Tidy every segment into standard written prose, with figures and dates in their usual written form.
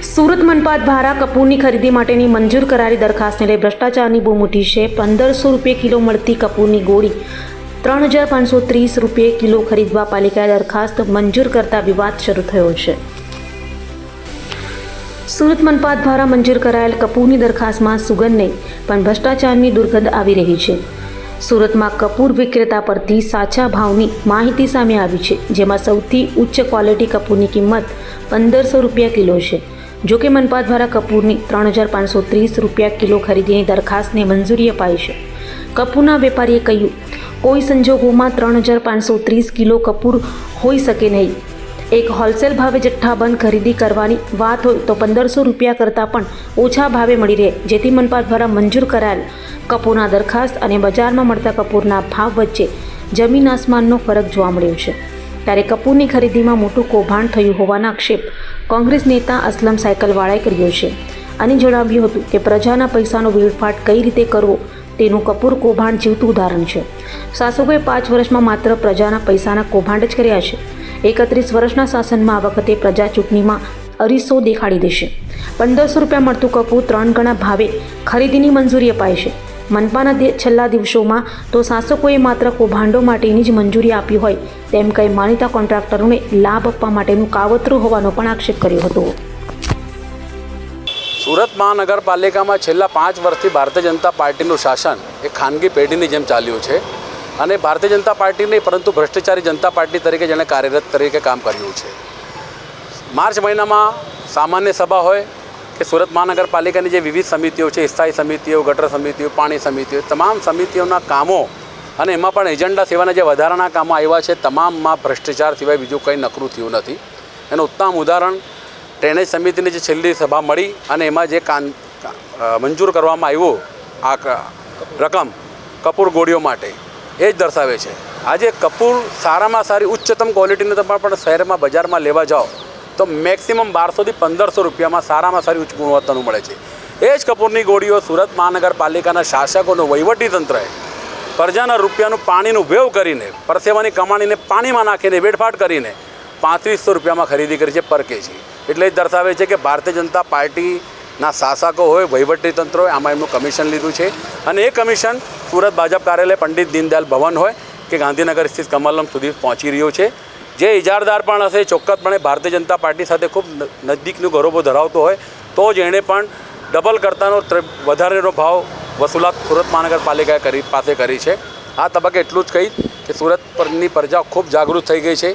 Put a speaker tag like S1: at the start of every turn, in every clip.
S1: સુરત મનપા દ્વારા કપૂરની ખરીદી માટેની મંજૂર કરાયેલી દરખાસ્તને લઈ ભ્રષ્ટાચારની બૂમ ઉઠી છે। 1500 રૂપિયે કિલો મળતી કપૂરની ગોળી 3530 રૂપિયે કિલો ખરીદવા પાલિકાએ દરખાસ્ત મંજૂર કરતા વિવાદ શરૂ થયો છે। સુરત મનપા દ્વારા મંજૂર કરાયેલ કપૂરની દરખાસ્તમાં સુગંધ નહીં પણ ભ્રષ્ટાચારની દુર્ગંધ આવી રહી છે। સુરતમાં કપૂર વિક્રેતા પરથી સાચા ભાવની માહિતી સામે આવી છે, જેમાં સૌથી ઉચ્ચ ક્વોલિટી કપૂરની કિંમત 1500 રૂપિયા કિલો છે। જો કે મનપા દ્વારા કપૂરની 3530 રૂપિયા કિલો ખરીદીની દરખાસ્તને મંજૂરી અપાઈ છે। કપૂરના વેપારીએ કહ્યું, કોઈ સંજોગોમાં 3530 કિલો કપૂર હોઈ શકે નહીં। એક હોલસેલ ભાવે જથ્થાબંધ ખરીદી કરવાની વાત હોય તો 1500 રૂપિયા કરતાં પણ ઓછા ભાવે મળી રહે, જેથી મનપા દ્વારા મંજૂર કરાયેલ કપૂરના દરખાસ્ત અને બજારમાં મળતા કપૂરના ભાવ વચ્ચે જમીન આસમાનનો ફરક જોવા મળ્યો છે। ત્યારે કપૂરની ખરીદીમાં મોટું કૌભાંડ થયું હોવાના આક્ષેપ કોંગ્રેસ નેતા અસલમ સાયકલવાળાએ કર્યો છે અને જણાવ્યું હતું કે પ્રજાના પૈસાનો વેડફાટ કઈ રીતે કરવો તેનું કપૂર કૌભાંડ જીવતું ઉદાહરણ છે। શાસકોએ 5 વર્ષમાં માત્ર પ્રજાના પૈસાના કૌભાંડ જ કર્યા છે। 31 વર્ષના શાસનમાં આ વખતે પ્રજા ચૂંટણીમાં અરીસો દેખાડી દેશે। 1500 રૂપિયા મળતું કપૂર 3 ગણા ભાવે ખરીદીની મંજૂરી અપાઈ છે। મનપાના છેલ્લા દિવસોમાં તો શાસકોએ માત્ર કૌભાંડો માટેની જ મંજૂરી આપી હોય તેમ કંઈ માનીતા કોન્ટ્રાક્ટરોને લાભ આપવા માટેનું કાવતરું હોવાનો પણ આક્ષેપ કર્યો હતો।
S2: સુરત મહાનગરપાલિકામાં છેલ્લા 5 વર્ષથી ભારતીય જનતા પાર્ટીનું શાસન એ ખાનગી પેઢીની જેમ ચાલ્યું છે અને ભારતીય જનતા પાર્ટી નહીં પરંતુ ભ્રષ્ટાચારી જનતા પાર્ટી તરીકે જેણે કાર્યરત તરીકે કામ કર્યું છે। માર્ચ મહિનામાં સામાન્ય સભા હોય કે સુરત મહાનગરપાલિકાની જે વિવિધ સમિતિઓ છે, સ્થાયી સમિતિઓ, ગટર સમિતિઓ, પાણી સમિતિઓ, તમામ સમિતિઓના કામો અને એમાં પણ એજન્ડા સિવાયના જે વધારાના કામો આવ્યા છે તમામમાં ભ્રષ્ટાચાર સિવાય બીજું કંઈ નકરું થયું નથી। એનું ઉત્તમ ઉદાહરણ ડ્રેનેજ સમિતિની જે છેલ્લી સભા મળી અને એમાં જે મંજૂર કરવામાં આવ્યું આ રકમ કપૂર ગોળીઓ માટે એ જ દર્શાવે છે। આજે કપૂર સારામાં સારી ઉચ્ચતમ ક્વોલિટીનું તમે પણ શહેરમાં બજારમાં લેવા જાઓ તો મેક્સિમમ 1200 થી 1500 રૂપિયામાં સારામાં સારી ઉચ્ચ ગુણવત્તાનું મળે છે। એ જ કપૂરની ગોળીઓ સુરત મહાનગરપાલિકાના શાસકોનું વહીવટીતંત્રએ પ્રજાના રૂપિયાનું પાણીનું વેવ કરીને, પરસેવાની કમાણીને પાણીમાં નાખીને, વેડફાટ કરીને 3500 રૂપિયામાં ખરીદી કરી છે પર કેજી। એટલે જ દર્શાવે છે કે ભારતીય જનતા પાર્ટીના શાસકો હોય, વહીવટીતંત્ર હોય, આમાં એમનું કમિશન લીધું છે અને એ કમિશન સુરત ભાજપ કાર્યાલય, પંડિત દીનદયાલ ભવન હોય કે ગાંધીનગર સ્થિત કમલમ સુધી પહોંચી રહ્યો છે। જે ઇજારદાર પણ હશે ચોક્કસપણે ભારતીય જનતા પાર્ટી સાથે ખૂબ નજીકનું ગૌરવો ધરાવતો હોય તો જ એણે પણ ડબલ કરતાનો વધારેનો ભાવ વસૂલાત સુરત મહાનગરપાલિકાએ પાસે કરી છે। આ તબક્કે એટલું જ કહી કે સુરત પરની પ્રજા ખૂબ જાગૃત થઈ ગઈ છે,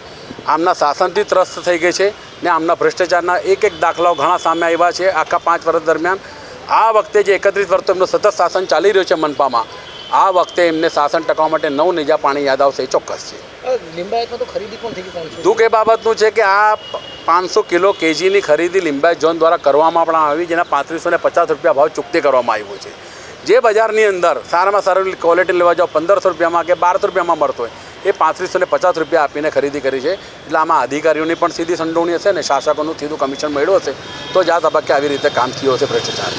S2: આમના શાસનથી ત્રસ્ત થઈ ગઈ છે ને આમના ભ્રષ્ટાચારના એક દાખલાઓ ઘણા સામે આવ્યા છે આખા 5 વર્ષ દરમિયાન। આ વખતે જે 31 વર્ષ એમનું સતત શાસન ચાલી રહ્યું છે મનપામાં, આ વખતે એમને શાસન ટકાવવા માટે 9 નેજા પાણી યાદ આવશે એ ચોક્કસ છે।
S3: લિંબાયતમાં તો ખરીદી પણ થઈ ગઈ।
S2: દુઃખ એ બાબતનું છે કે આ 500 કિલો કેજીની ખરીદી લિંબાયત ઝોન દ્વારા કરવામાં પણ આવી, જેના 3550 રૂપિયા ભાવ ચૂકતી કરવામાં આવ્યો છે। જે બજારની અંદર સારામાં સારી ક્વોલિટી લેવા જાઓ 1500 રૂપિયામાં કે 1200 રૂપિયામાં મળતો હોય એ 3550 રૂપિયા આપીને ખરીદી કરી છે। એટલે આમાં અધિકારીઓની પણ સીધી સંડોવણી હશે ને શાસકોનું સીધું કમિશન મળ્યું હશે તો જ આ તબક્કે આવી રીતે કામ થયું હશે ભ્રષ્ટાચાર।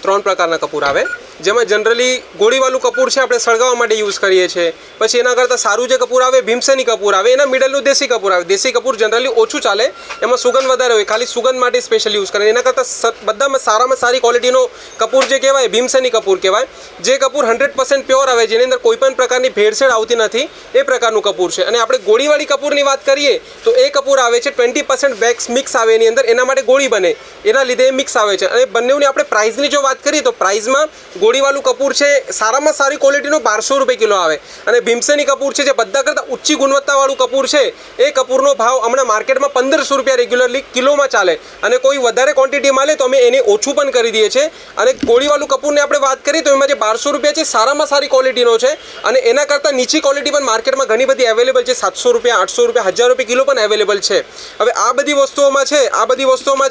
S4: 3 પ્રકારના કપૂર આવે, જેમાં જનરલી ગોળીવાળું કપૂર છે આપણે સળગાવવા માટે યુઝ કરીએ છીએ। પછી એના કરતાં સારું જે કપૂર આવે ભીમસેની કપૂર આવે, એના મિડલનું દેશી કપૂર આવે। દેશી કપૂર જનરલી ઓછું ચાલે, એમાં સુગંધ વધારે હોય, ખાલી સુગંધ માટે સ્પેશિયલ યુઝ કરે। એના કરતાં બધામાં સારામાં સારી ક્વોલિટીનો કપૂર જે કહેવાય ભીમસેની કપૂર કહેવાય, જે કપૂર 100% પ્યોર આવે, જેની અંદર કોઈ પણ પ્રકારની ભેળસેળ આવતી નથી, એ પ્રકારનું કપૂર છે। અને આપણે ગોળીવાળી કપૂરની વાત કરીએ તો એ કપૂર આવે છે 20% વેક્સ મિક્સ આવે એની અંદર, એના માટે ગોળી બને, એના લીધે એ મિક્સ આવે છે। અને બંનેની આપણે પ્રાઇસની જો વાત કરીએ તો પ્રાઇસમાં ગોળીવાળું કપૂર છે સારામાં સારી ક્વોલિટીનો 1200 રૂપિયા કિલો આવે અને ભીમસેની કપૂર છે જે બધા કરતાં ઊંચી ગુણવત્તાવાળું કપૂર છે એ કપૂરનો ભાવ હમણાં માર્કેટમાં 1500 રૂપિયા રેગ્યુલરલી કિલોમાં ચાલે અને કોઈ વધારે ક્વોન્ટિટીમાં લે તો અમે એને ઓછું પણ કરી દઈએ છીએ। અને ગોળીવાળું કપૂરની આપણે વાત કરીએ તો એમાં જે 1200 રૂપિયા છે સારામાં સારી ક્વોલિટીનો છે અને એના કરતાં નીચી ક્વોલિટી પણ માર્કેટમાં ઘણી બધી અવેલેબલ છે, 700 રૂપિયા, 800 રૂપિયા, 1000 રૂપિયા કિલો પણ અવેલેબલ છે। હવે આ બધી વસ્તુઓમાં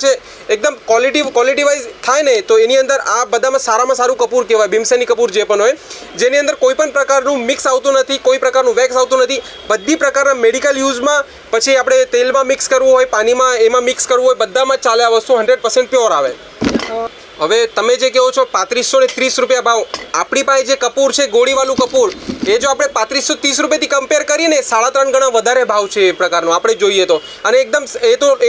S4: છે એકદમ ક્વોલિટી વાઇઝ થાય ને તો એની અંદર આ બધામાં સારામાં સારું કપૂર કહેવાય ભીમસેની કપૂર જે પણ હોય, જેની અંદર કોઈ પણ પ્રકારનું મિક્સ આવતું નથી, કોઈ પ્રકારનું વેક્સ આવતું નથી, બધી પ્રકારના મેડિકલ યુઝમાં, પછી આપણે તેલમાં મિક્સ કરવું હોય, પાણીમાં એમાં મિક્સ કરવું હોય, બધામાં ચાલે આ વસ્તુ 100% પ્યોર આવે। હવે તમે જે કહો છો 3530 રૂપિયા ભાવ, આપણી પાસે જે કપૂર છે ગોળીવાળું કપૂર એ જો આપણે 3530 રૂપિયાથી કમ્પેર કરીએ ને 3.5 ગણા વધારે ભાવ છે એ પ્રકારનો આપણે જોઈએ તો. અને એકદમ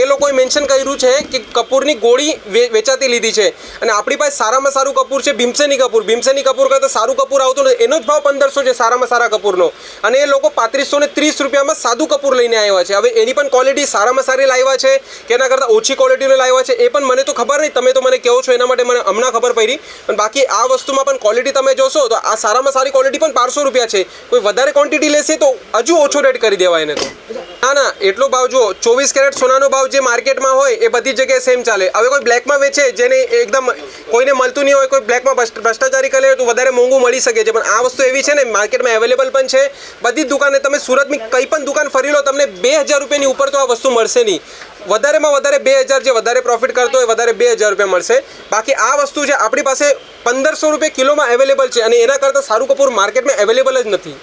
S4: એ લોકોએ મેન્શન કર્યું છે કે કપૂરની ગોળી વેચાતી લીધી છે. અને આપણી પાસે સારામાં સારું કપૂર છે ભીમસેની કપૂર કરતાં સારું કપૂર આવતું નથી. એનો જ ભાવ 1500 છે સારામાં સારા કપૂરનો. અને એ લોકો 3530 રૂપિયામાં સાદું કપૂર લઈને આવ્યા છે. હવે એની પણ ક્વોલિટી સારામાં સારી લાવ્યા છે કે એના કરતાં ઓછી ક્વોલિટીનો લાવ્યા છે એ પણ મને તો ખબર નહીં. તમે તો મને કહો છો એના માટે મને હમણાં ખબર પડી. પણ બાકી આ વસ્તુમાં પણ ક્વોલિટી તમે જોશો તો આ સારામાં સારી ક્વોલિટી પણ 500 રૂપિયા છે. કોઈ વધારે ક્વોન્ટિટી લેશે તો હજુ ઓછો રેટ કરી દેવાય એને તો. ના એટલો ભાવ જુઓ. 24 કેરેટ સોનાનો ભાવ જે માર્કેટમાં હોય એ બધી જગ્યાએ સેમ ચાલે. હવે કોઈ બ્લેકમાં વેચે જેને એકદમ કોઈને મળતું નહીં હોય, કોઈ બ્લેકમાં ભ્રષ્ટાચારી કરે તો વધારે મોંઘું મળી શકે છે. પણ આ વસ્તુ એવી છે ને માર્કેટમાં અવેલેબલ પણ છે. બધી જ દુકાને તમે સુરતની કંઈ પણ દુકાન ફરી લો તમને 2000 રૂપિયાની ઉપર તો આ વસ્તુ મળશે નહીં. વધારેમાં વધારે 2000, જે વધારે પ્રોફિટ કરતો હોય વધારે 2000 રૂપિયા મળશે. બાકી આ વસ્તુ છે આપણી પાસે 1500 રૂપિયા કિલોમાં અવેલેબલ છે. અને એના કરતાં સારું કપૂર માર્કેટમાં અવેલેબલ જ નથી.